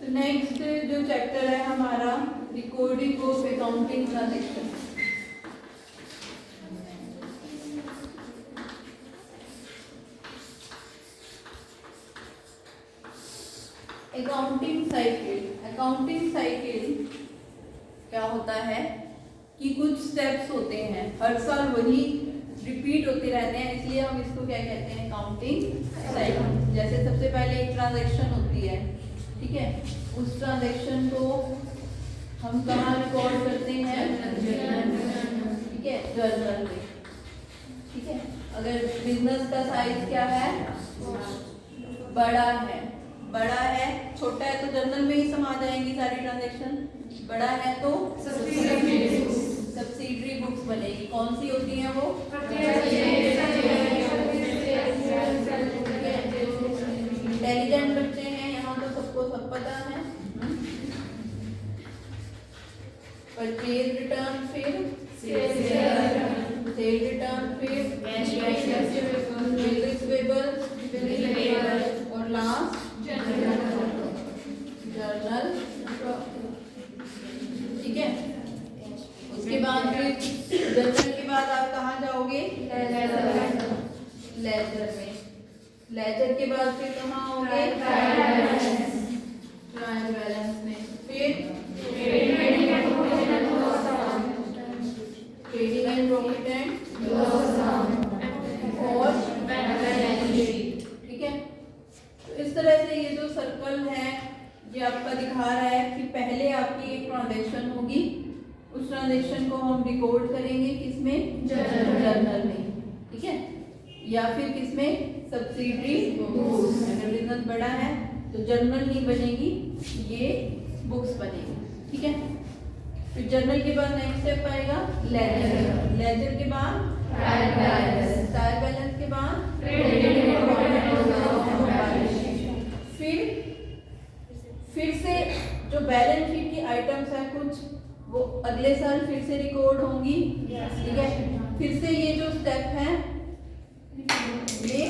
तो नेक्स्ट जो चैप्टर है हमारा recording of accounting transaction. Accounting cycle क्या होता है कि कुछ स्टेप्स होते हैं, हर साल वही रिपीट होते रहते हैं, इसलिए हम इसको क्या कहते हैं, अकाउंटिंग साइकिल। जैसे सबसे पहले एक ट्रांजैक्शन होती है, ठीक है, उस ट्रांजैक्शन को हम कहाँ रिकॉर्ड करते हैं, ठीक है, जर्नल में। ठीक है, अगर बिजनेस का साइज क्या है, बड़ा है, छोटा है तो जर्नल में ही समा जाएंगी सारी ट्रांजैक्शन, बड़ा है तो सब्सिडरी बुक्स बनेगी। कौन सी होती हैं वो, इंटेलिजेंट बच्चे हैं यहाँ तो सबको सब पता है। परचेज रिटर्न, फिर सेल रिटर्न, फिर बिल रिसीवेबल और लास्ट जर्नल। ठीक है, उसके बाद फिर जर्नल के बाद आप कहाँ जाओगे, लेजर में। लेजर के बाद फिर कहाँ आओगे, ट्रायल बैलेंस में। फिर trading and profit and loss और बैलेंस शीट। ठीक है, तो इस तरह से ये जो सर्कल है ये आपका दिखा रहा है कि पहले आपकी एक ट्रांजैक्शन होगी, उस ट्रांजैक्शन को हम रिकॉर्ड करेंगे किसमें, जर्नल में। ठीक है, या फिर किसमें, सब्सिडरी बुक्स। अगर बिजनेस बड़ा है तो जर्नल नहीं बनेगी, ये बुक्स बनेगी। ठीक है, फिर जर्नल के बाद नेक्स्ट स्टेप आएगा लेजर। लेजर के बाद ट्रायल बैलेंस के बाद फिर से जो बैलेंस शीट की आइटम्स हैं कुछ, वो अगले साल फिर से रिकॉर्ड होंगी। ठीक है, फिर से ये जो स्टेप है ये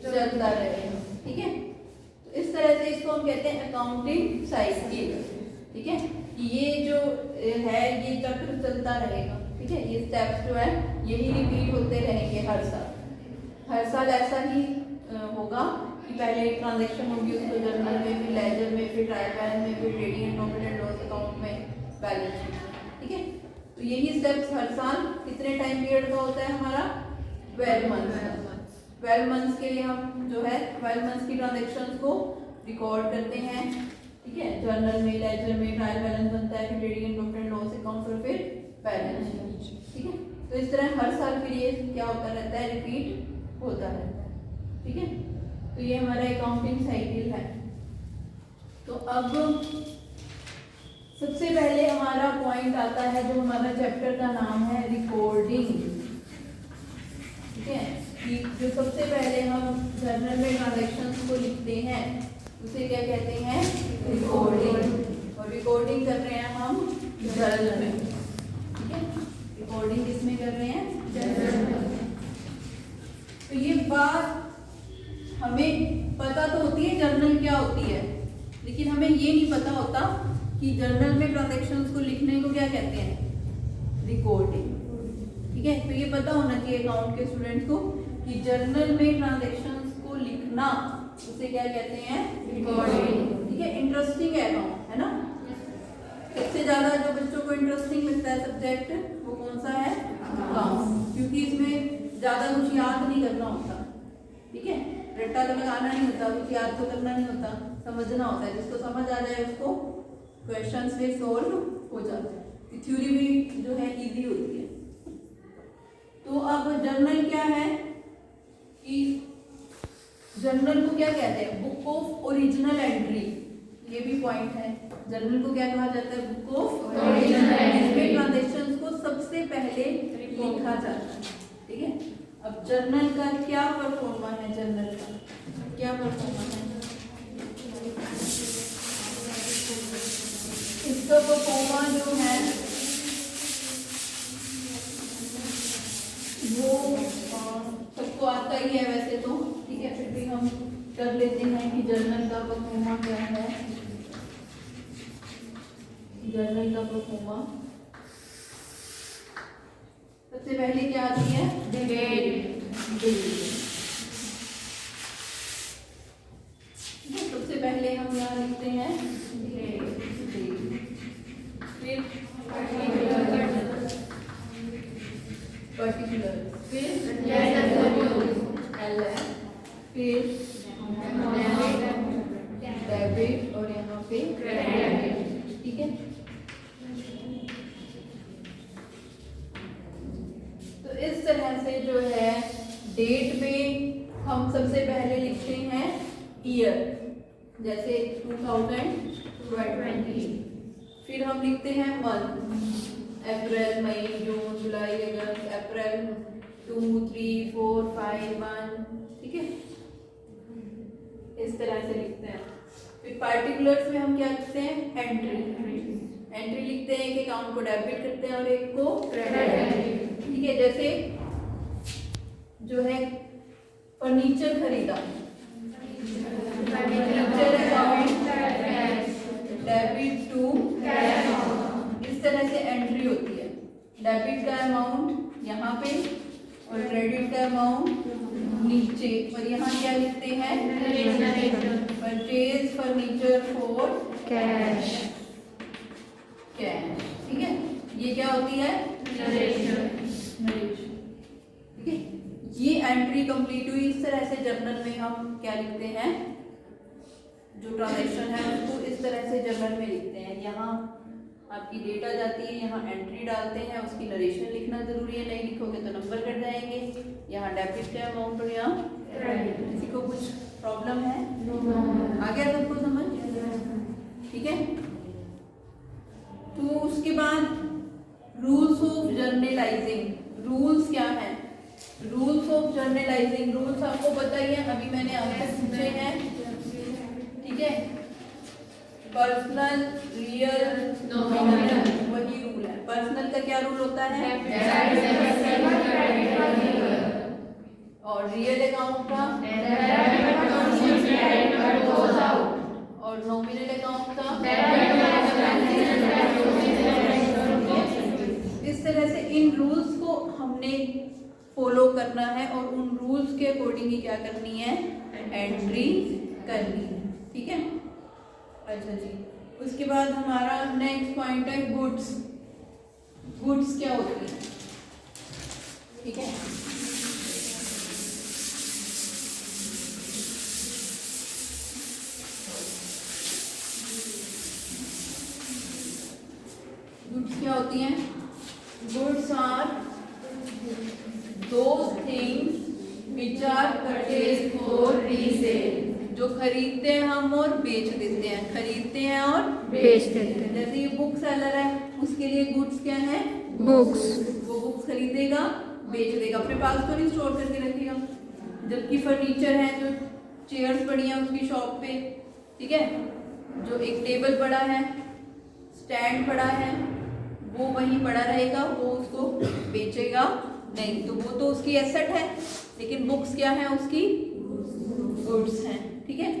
चलता रहेगा। ठीक है, तो इस तरह से इसको हम कहते हैं अकाउंटिंग साइकिल। ठीक है, ये जो है ये चक्र चलता रहेगा। ठीक है, ये स्टेप्स जो है यही रिपीट होते रहेंगे हर साल ऐसा ही होगा कि पहले एक ट्रांजैक्शन होगी, उसको जर्नल में, फिर लेजर में, फिर ट्रायल बैलेंस में, फिर trading and profit and loss account में, बैलेंस शीट। ठीक है, तो यही स्टेप्स हर साल कितने टाइम पीरियड का होता है हमारा, 12 मंथ। 12 मंथ्स के लिए हम जो है 12 मंथ्स की ट्रांजैक्शंस को रिकॉर्ड करते हैं। ठीक है, जर्नल में, लेजर में, ट्रायल बैलेंस बनता है, फिर trading and profit and loss account और फिर बैलेंस शीट। ठीक है, तो इस तरह हर साल फिर ये क्या होता रहता है, रिपीट होता रहता है। ठीक है, तो ये हमारा अकाउंटिंग साइकिल है। तो अब सबसे पहले हमारा पॉइंट आता है जो हमारा चैप्टर का नाम है रिकॉर्डिंग। ठीक है, कि जो सबसे पहले हम जर्नल में ट्रांजैक्शंस को लिखते हैं उसे क्या कहते हैं, रिकॉर्डिंग। और रिकॉर्डिंग कर रहे हैं हम जर्नल में। ठीक है, रिकॉर्डिंग किसमें कर रहे हैं, जर्नल में। तो ये बात हमें पता तो होती है जर्नल क्या होती है, लेकिन हमें ये नहीं पता होता कि जर्नल में ट्रांजैक्शंस को लिखने को क्या कहते हैं, रिकॉर्डिंग। ठीक है, तो ये पता होना चाहिए अकाउंट के स्टूडेंट्स को कि जर्नल में ट्रांजैक्शंस को लिखना उसे क्या कहते हैं, रिकॉर्डिंग। ठीक है, इंटरेस्टिंग है अकाउंट, है ना। सबसे ज्यादा जो बच्चों को इंटरेस्टिंग लगता है सब्जेक्ट वो कौन सा है, अकाउंट, क्योंकि इसमें ज्यादा कुछ याद नहीं करना होता। ठीक है, रट्टा तो लगाना नहीं होता, कुछ याद तो करना नहीं होता, समझना होता है। जिसको समझ आ जाए उसको क्वेश्चंस में सॉल्व हो जाते हैं। थ्योरी भी जो है इजी होती है। तो अब जर्नल क्या है कि जर्नल को क्या कहते हैं, बुक ऑफ ओरिजिनल एंट्री। ये भी पॉइंट है, जर्नल को क्या कहा जाता है, बुक ऑफ ओरिजिनल एंट्री। इसमें ट्रांजैक्शंस को सबसे पहले लिखा जाता है। ठीक है, अब जर्नल का क्या परफॉर्मा है, जर्नल का क्या परफॉर्मा है, इसका परफॉर्मा जो है वो सबको आता ही है वैसे तो। ठीक है, फिर भी हम कर लेते हैं कि जर्नल का परफॉर्मा क्या है। जर्नल का प्रोफोमा। सबसे पहले क्या आती है? डेट। सबसे पहले हम यहाँ लिखते हैं डेट। फिर पर्टिकुलर, फिर LF, फिर डेबिट और यहाँ पे क्रेडिट। ठीक है, तो इस तरह से जो है डेट में हम सबसे पहले लिखते हैं ईयर, जैसे 2020। फिर हम लिखते हैं मंथ, अप्रैल, मई, जून, जुलाई, अगस्त, अप्रैल 2, 3, 4, 5, 1। ठीक है, इस तरह से लिखते हैं। फिर पार्टिकुलर्स में हम क्या लिखते हैं? एंट्री लिखते हैं, एक अकाउंट को डेबिट करते हैं और एक को क्रेडिट। ठीक है, जैसे जो है फर्नीचर खरीदा, फर्नीचर अकाउंट डेबिट टू, इस तरह से एंट्री होती है। डेबिट का अमाउंट यहाँ पे और क्रेडिट का अमाउंट नीचे। और यहाँ क्या लिखते हैं? Purchase furniture for cash. ठीक है, ये क्या होती है? नरेशन। ठीक है, ये एंट्री कंप्लीट हुई। इस तरह से जर्नल में हम क्या लिखते हैं? जो ट्रांजैक्शन है उसको इस तरह से जर्नल में लिखते हैं। यहाँ आपकी डेटा जाती है, यहाँ एंट्री डालते हैं, उसकी नरेशन लिखना जरूरी है, नहीं लिखोगे तो नंबर कट जाएंगे। यहाँ डेबिट का अमाउंट और यहाँ किसी को कुछ प्रॉब्लम है? आ गया सबको समझ? ठीक है, तो उसके बाद रूल्स ऑफ जर्नलाइजिंग। रूल्स क्या है? रूल्स ऑफ जर्नलाइजिंग, रूल्स आपको पता ही है, अभी मैंने आपसे पूछे हैं। ठीक है, पर्सनल, रियल, नॉमिनल, वही रूल है। पर्सनल का क्या रूल होता है? और रियल अकाउंट का, और नॉमिनल अकाउंट का। इस तरह से इन रूल्स को हमने फॉलो करना है और उन रूल्स के अकॉर्डिंग ही क्या करनी है? एंट्री करनी है। ठीक है, अच्छा जी, उसके बाद हमारा नेक्स्ट पॉइंट है गुड्स। गुड्स क्या होती है? ठीक है, गुड्स क्या होती हैं? Goods are those things which are purchase for resale, जो खरीदते हैं हम और बेच देते हैं, खरीदते हैं और बेच देते हैं। जैसे ये बुक सेलर है, उसके लिए गुड्स क्या है? बुक्स। वो बुक्स खरीदेगा, बेच देगा, अपने पास तो नहीं स्टोर करके रखेगा। जबकि फर्नीचर है, जो चेयर्स पड़ी हैं उसकी शॉप पे, ठीक है, जो एक टेबल पड़ा है, स्टैंड पड़ा है, वो वहीं पड़ा रहेगा, वो उसको बेचेगा नहीं, तो वो तो उसकी एसेट है। लेकिन बुक्स क्या है? उसकी गुड्स हैं। ठीक है,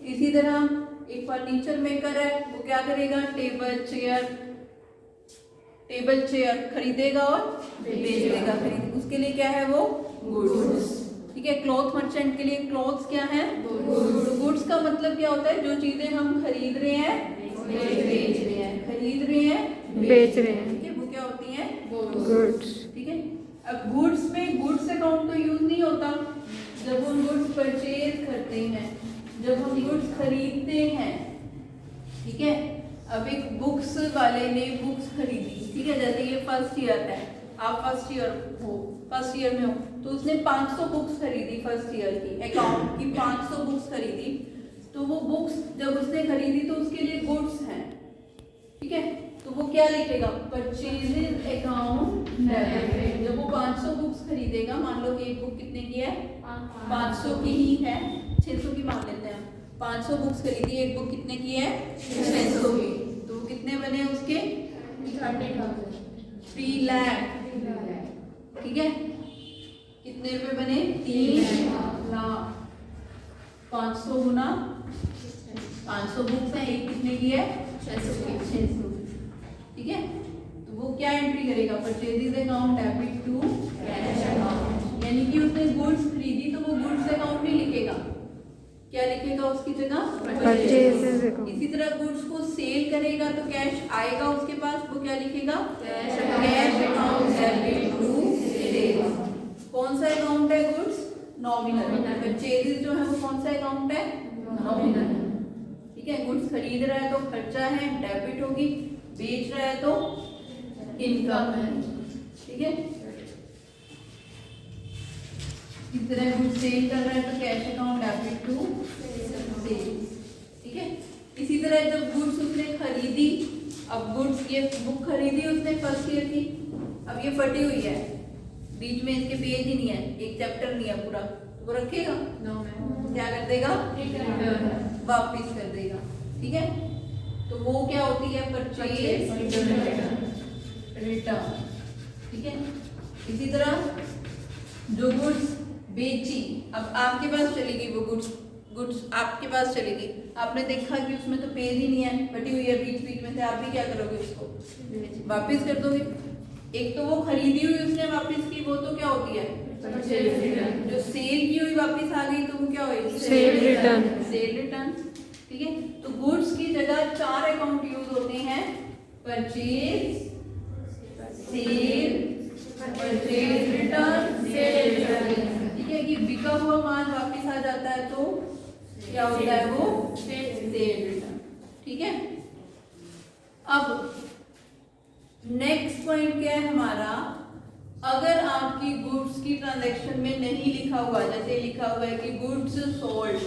इसी तरह एक फर्नीचर मेकर है, वो क्या करेगा? टेबल चेयर खरीदेगा और बेच देगा, उसके लिए क्या है? वो गुड्स। ठीक है, क्लॉथ मर्चेंट के लिए क्लॉथ्स क्या है? गुड्स का मतलब क्या होता है? जो चीजें हम खरीद रहे हैं, बेच रहे हैं, खरीद रहे हैं, बेच रहे हैं। ठीक है, वो क्या होती है? गुड्स। ठीक है, अब गुड्स में गुड्स अकाउंट तो यूज नहीं होता जब हम गुड्स परचेज करते हैं, जब हम गुड्स खरीदते हैं। ठीक है, अब एक बुक्स वाले ने बुक्स खरीदी, ठीक है, जैसे ये फर्स्ट ईयर है, आप फर्स्ट ईयर में हो, तो उसने 500 बुक्स खरीदी फर्स्ट ईयर की, अकाउंट की 500 बुक्स खरीदी। तो वो बुक्स जब उसने खरीदी तो उसके लिए गुड्स हैं। ठीक है, तो वो क्या लिखेगा? Purchases account debit. जब वो 500 बुक्स खरीदेगा, मान लो एक बुक कितने की है? 500 की ही है, 600 की मान लेते हैं। 500 बुक्स खरीदी, एक बुक कितने की है? 600 की। तो कितने बने उसके? 3 लाख। ठीक है, कितने रुपए बने? 3 लाख। 500 गुना 500 बुक्स है, एक कितने की है? 600 की। ठीक है, तो वो क्या एंट्री करेगा, purchases account debit to cash account, यानी कि उसने गुड्स खरीदी तो वो गुड्स अकाउंट नहीं लिखेगा, क्या लिखेगा उसकी जगह, परचेजेज अकाउंट। इसी तरह गुड्स को सेल करेगा तो कैश आएगा उसके पास, वो क्या लिखेगा, cash account debit to sale. कौन सा अकाउंट है, गुड्स नॉमिनल, परचेजेज जो है वो कौन सा अकाउंट है, नॉमिनल, ठीक है, गुड्स खरीद रहा है तो खर्चा है, डेबिट होगी, बेच रहा है तो इनकम है, ठीक है। इस तरह गुड्स सेल कर रहा है तो cash account debit to sale, ठीक है। इसी तरह जब गुड्स उसने खरीदी, अब गुड्स ये बुक खरीदी उसने फर्स्ट ईयर की, अब ये फटी हुई है, बीच में इसके पेज ही नहीं है, एक चैप्टर नहीं है पूरा, तो वो रखेगा, क्या कर देगा, वापिस कर देगा, ठीक है। तो वो क्या होती है, परचेज रिटर्न, ठीक है। इसी तरह जो गुड्स बेची, अब आपके पास चलेगी वो गुड्स आपके पास चलेगी, आपने देखा कि उसमें तो पेज ही नहीं है, फटी हुई है बीच बीच में से, आप भी क्या करोगे, उसको वापिस कर दोगे। एक तो वो खरीदी हुई उसने वापस की, वो तो क्या होती है, जो सेल की हुई वापस आ गई तो वो क्या होगी, सेल रिटर्न, सेल रिटर्न, ठीक है। तो गुड्स की जगह 4 अकाउंट यूज होते हैं, purchase, sale, purchase return, sale return, ठीक है। कि बिका हुआ माल वापस आ जाता है तो क्या होता है, वो सेल रिटर्न, ठीक है। अब नेक्स्ट पॉइंट क्या है हमारा, अगर आपकी गुड्स की ट्रांजैक्शन में नहीं लिखा हुआ, जैसे लिखा हुआ है कि गुड्स सोल्ड,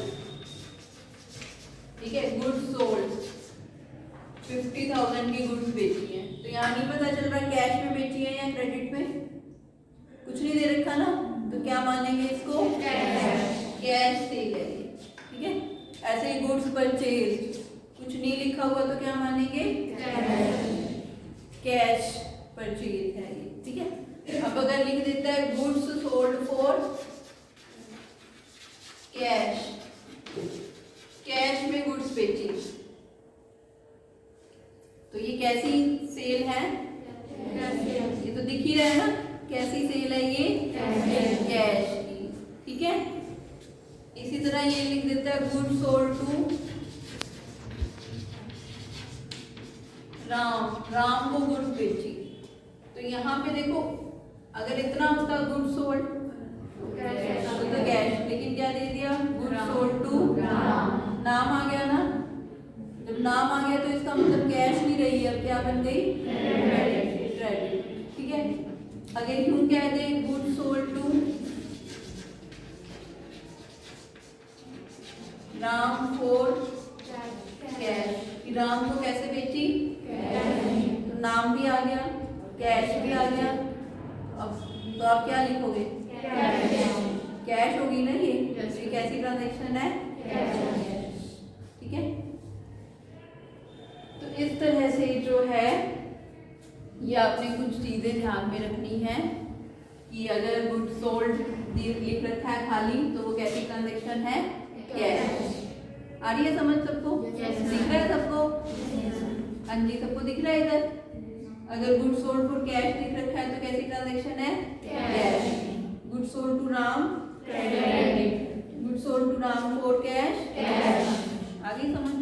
ठीक है, गुड्स सोल्ड 50,000 की गुड्स बेची है, तो यहाँ नहीं पता चल रहा कैश में बेची है या क्रेडिट में, कुछ नहीं दे रखा ना, तो क्या मानेंगे इसको, कैश सेल है, ठीक है। ऐसे ही गुड्स परचेज, कुछ नहीं लिखा हुआ तो क्या मानेंगे, कैश परचेज है ये, ठीक है। अब अगर लिख देता है goods sold for cash, cash में गुड्स बेची, तो ये कैसी सेल है, ये तो दिख ही रहा है ना, कैसी सेल है ये, कैश की, ठीक है। इसी तरह ये लिख देता है goods sold to Ram, Ram को गुड्स बेची, तो यहाँ पे देखो अगर इतना होता गुड्स सोल्ड तो कैश, लेकिन क्या दे दिया, गुड्स सोल्ड टू राम, नाम आ गया ना, जब नाम आ गया तो इसका मतलब कैश नहीं रही है, अब क्या बन गई, क्रेडिट, ठीक है। अगर यूं कह दे goods sold to Ram for cash, Ram को कैसे बेची, तो नाम भी आ गया, कैश भी आ गया, अब तो आप क्या लिखोगे, कैश होगी ना ये, ये कैसी ट्रांजैक्शन है, ठीक है। तो इस तरह से जो है ये आपने कुछ चीजें ध्यान में रखनी है कि अगर गुड सोल्ड लिख रखा है खाली तो वो कैसी ट्रांजैक्शन है, कैश। आ रही है समझ सबको, दिख रहा है सबको, हाँ जी सबको दिख रहा है इधर। अगर गुड सोल्ड फॉर कैश लिख रखा है तो कैसी ट्रांजैक्शन है, cash. Good sold to Ram, credit. Good sold to Ram for cash, आगे समझ